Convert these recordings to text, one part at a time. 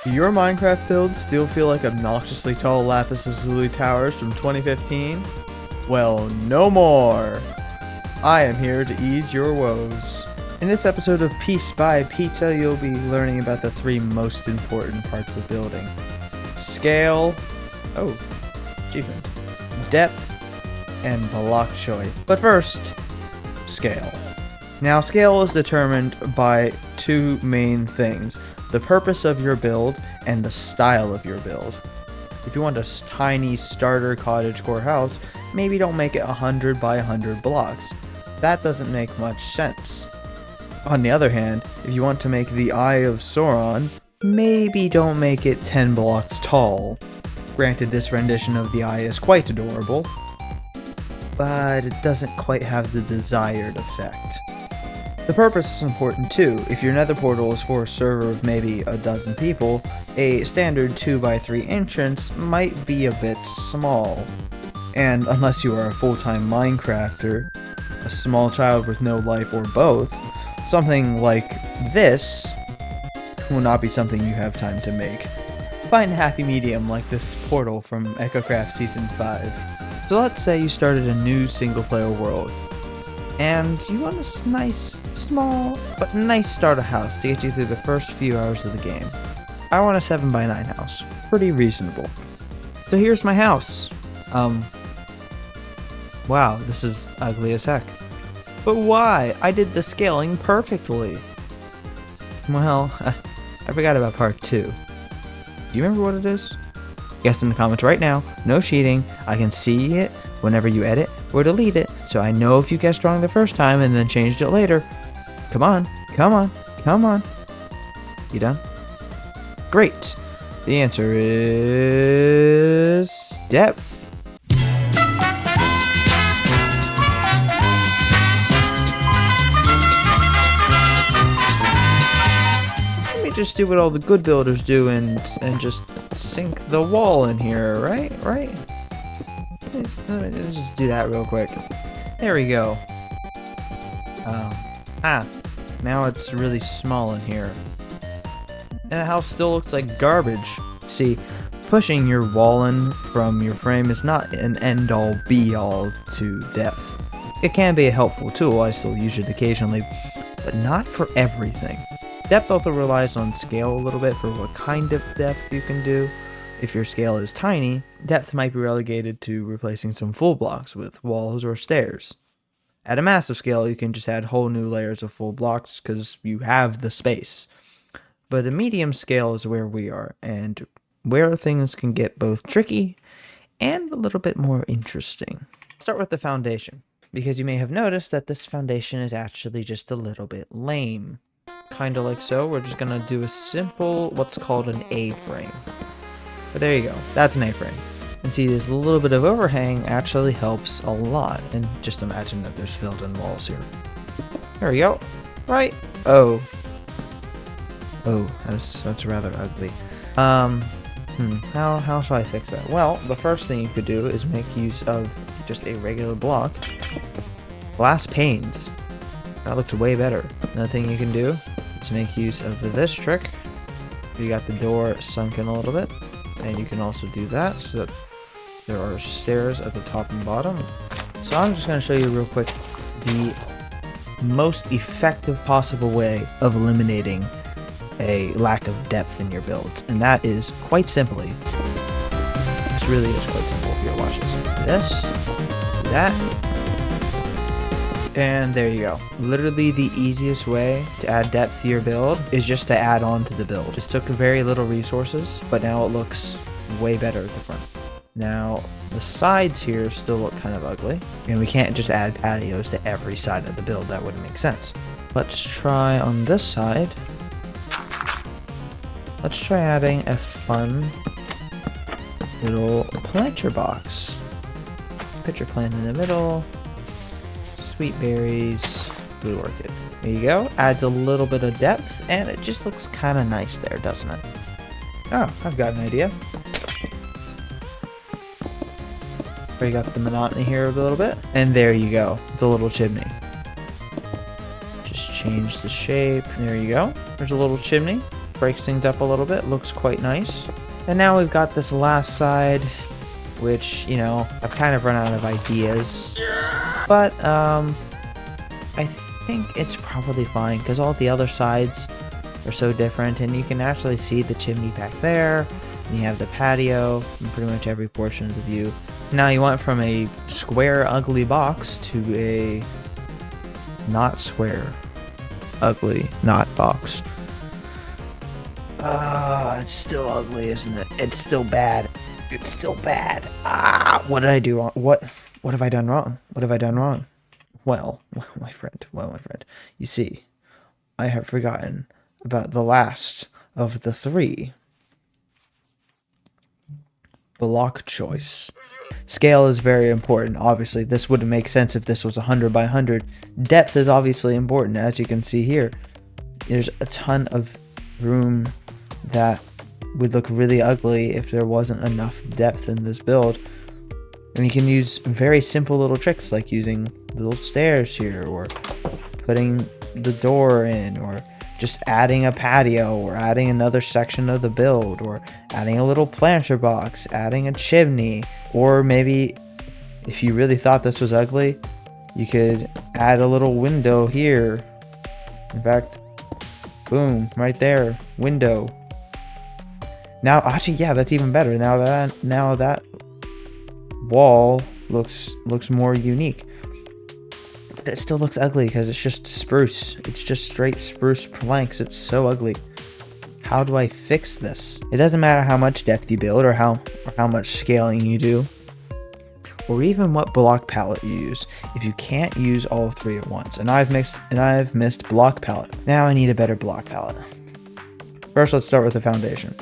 Do your Minecraft builds still feel like obnoxiously tall lapis lazuli towers from 2015? Well, no more! I am here to ease your woes. In this episode of Piece by Pizza, you'll be learning about the three most important parts of building. Scale, achievement, depth, and block choice. But first, scale. Now, scale is determined by two main things: the purpose of your build and the style of your build. If you want a tiny starter cottagecore house, maybe don't make it 100 by 100 blocks. That doesn't make much sense. On the other hand, if you want to make the Eye of Sauron, maybe don't make it 10 blocks tall. Granted, this rendition of the eye is quite adorable, but it doesn't quite have the desired effect. The purpose is important too. If your nether portal is for a server of maybe a dozen people, a standard 2x3 entrance might be a bit small. And unless you are a full-time Minecrafter, a small child with no life, or both, something like this will not be something you have time to make. Find a happy medium like this portal from EchoCraft Season 5. So let's say you started a new single-player world, and you want a nice, small, but nice starter house to get you through the first few hours of the game. I want a 7x9 house. Pretty reasonable. So here's my house. Wow, this is ugly as heck. But why? I did the scaling perfectly. Well, I forgot about part 2. Do you remember what it is? Guess in the comments right now. No cheating. I can see it whenever you edit or delete it, so I know if you guessed wrong the first time and then changed it later. Come on, come on, come on. You done? Great. The answer is depth. Let me just do what all the good builders do and just sink the wall in here, right? Let me just do that real quick. There we go. Now it's really small in here. And the house still looks like garbage. See, pushing your wall in from your frame is not an end-all be-all to depth. It can be a helpful tool, I still use it occasionally, but not for everything. Depth also relies on scale a little bit for what kind of depth you can do. If your scale is tiny, depth might be relegated to replacing some full blocks with walls or stairs. At a massive scale, you can just add whole new layers of full blocks because you have the space. But a medium scale is where we are, and where things can get both tricky and a little bit more interesting. Start with the foundation, because you may have noticed that this foundation is actually just a little bit lame. Kinda like so, we're just gonna do a simple, what's called an A-frame. But there you go, that's an A-frame. And see, this little bit of overhang actually helps a lot. And just imagine that there's filled-in walls here. There we go. Right? Oh, that's rather ugly. How shall I fix that? Well, the first thing you could do is make use of just a regular block. Glass panes. That looks way better. Another thing you can do is make use of this trick. You got the door sunk in a little bit. And you can also do that so that there are stairs at the top and bottom. So I'm just going to show you real quick the most effective possible way of eliminating a lack of depth in your builds. And that is quite simply, this really is quite simple if you're watching this. Do that. And there you go. Literally the easiest way to add depth to your build is just to add on to the build. Just took very little resources, but now it looks way better at the front. Now, the sides here still look kind of ugly, and we can't just add patios to every side of the build. That wouldn't make sense. Let's try on this side. Let's try adding a fun little planter box. Pitcher plant in the middle. Sweet berries, blue orchid. There you go. Adds a little bit of depth, and it just looks kind of nice there, doesn't it? Oh, I've got an idea. Break up the monotony here a little bit, and there you go. It's a little chimney. Just change the shape. There you go. There's a little chimney. breaks things up a little bit, looks quite nice. And now we've got this last side, which, you know, I've kind of run out of ideas. But, I think it's probably fine, because all the other sides are so different, and you can actually see the chimney back there, and you have the patio, and pretty much every portion of the view. Now you went from a square, ugly box to a not square, ugly, not box. It's still ugly, isn't it? It's still bad. It's still bad. What did I do wrong? What have I done wrong? What have I done wrong? Well, my friend, you see, I have forgotten about the last of the 3. Block choice. Scale is very important. Obviously, this wouldn't make sense if this was 100 by 100. Depth is obviously important, as you can see here. There's a ton of room that would look really ugly if there wasn't enough depth in this build. And you can use very simple little tricks like using little stairs here, or putting the door in, or just adding a patio, or adding another section of the build, or adding a little planter box, adding a chimney, or maybe if you really thought this was ugly, you could add a little window here. In fact, boom, right there, window. Now, actually, yeah, that's even better. Now that wall looks more unique. But it still looks ugly because it's just spruce. It's just straight spruce planks. It's so ugly. How do I fix this? It doesn't matter how much depth you build, or how much scaling you do, or even what block palette you use. If you can't use all 3 at once, and I've missed block palette. Now I need a better block palette. First, let's start with the foundation.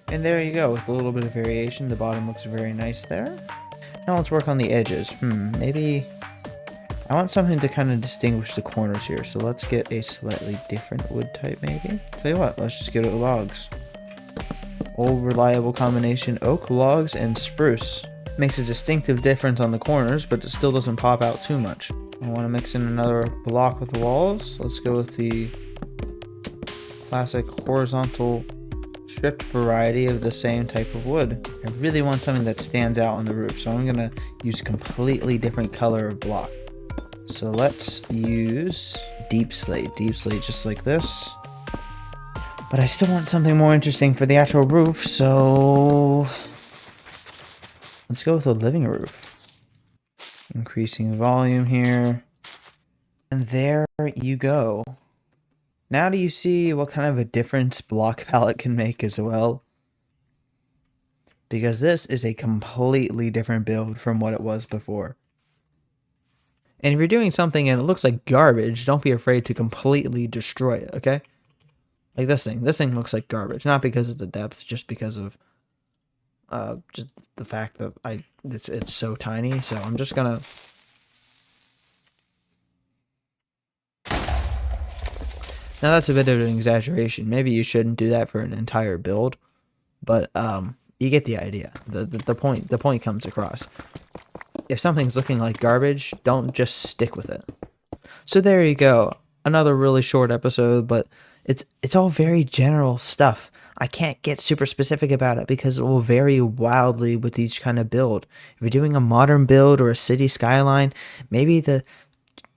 And there you go, with a little bit of variation. The bottom looks very nice there. Now let's work on the edges. Maybe I want something to kind of distinguish the corners here. So let's get a slightly different wood type maybe. Tell you what, let's just get logs. Old reliable combination, oak, logs, and spruce. Makes a distinctive difference on the corners, but it still doesn't pop out too much. I want to mix in another block with the walls. Let's go with the classic horizontal stripped variety of the same type of wood. I really want something that stands out on the roof, so I'm going to use a completely different color of block. So let's use deep slate just like this. But I still want something more interesting for the actual roof, so let's go with a living roof. Increasing volume here. And there you go. Now do you see what kind of a difference block palette can make as well? Because this is a completely different build from what it was before. And if you're doing something and it looks like garbage, don't be afraid to completely destroy it, okay? Like this thing. This thing looks like garbage. Not because of the depth, just because of just the fact that it's so tiny. So I'm just gonna... Now that's a bit of an exaggeration. Maybe you shouldn't do that for an entire build, but you get the idea. The point comes across. If something's looking like garbage, don't just stick with it. So there you go. Another really short episode, but it's all very general stuff. I can't get super specific about it because it will vary wildly with each kind of build. If you're doing a modern build or a city skyline, maybe the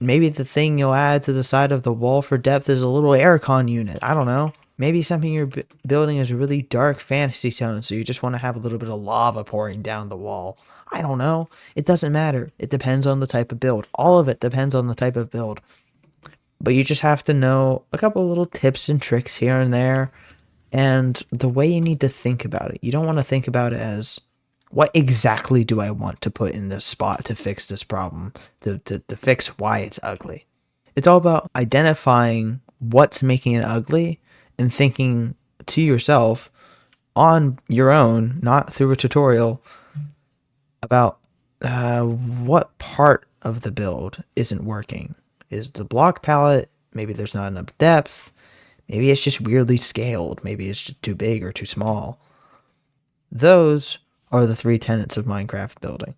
thing you'll add to the side of the wall for depth is a little aircon unit. I don't know. Maybe something you're building is a really dark fantasy tone, so you just want to have a little bit of lava pouring down the wall. I don't know. It doesn't matter. It depends on the type of build. All of it depends on the type of build. But you just have to know a couple little tips and tricks here and there, and the way you need to think about it. You don't want to think about it as, what exactly do I want to put in this spot to fix this problem, to fix why it's ugly? It's all about identifying what's making it ugly and thinking to yourself on your own, not through a tutorial, about what part of the build isn't working. Is the block palette, maybe there's not enough depth, maybe it's just weirdly scaled, maybe it's just too big or too small. Those are the 3 tenets of Minecraft building.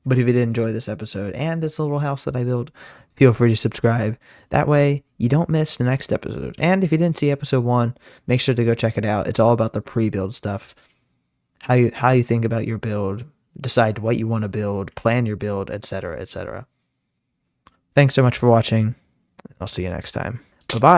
But if you did enjoy this episode and this little house that I built, feel free to subscribe. That way you don't miss the next episode. And if you didn't see episode 1, make sure to go check it out. It's all about the pre-build stuff. How you think about your build, decide what you want to build, plan your build, etc., etc. Thanks so much for watching. I'll see you next time. Bye-bye.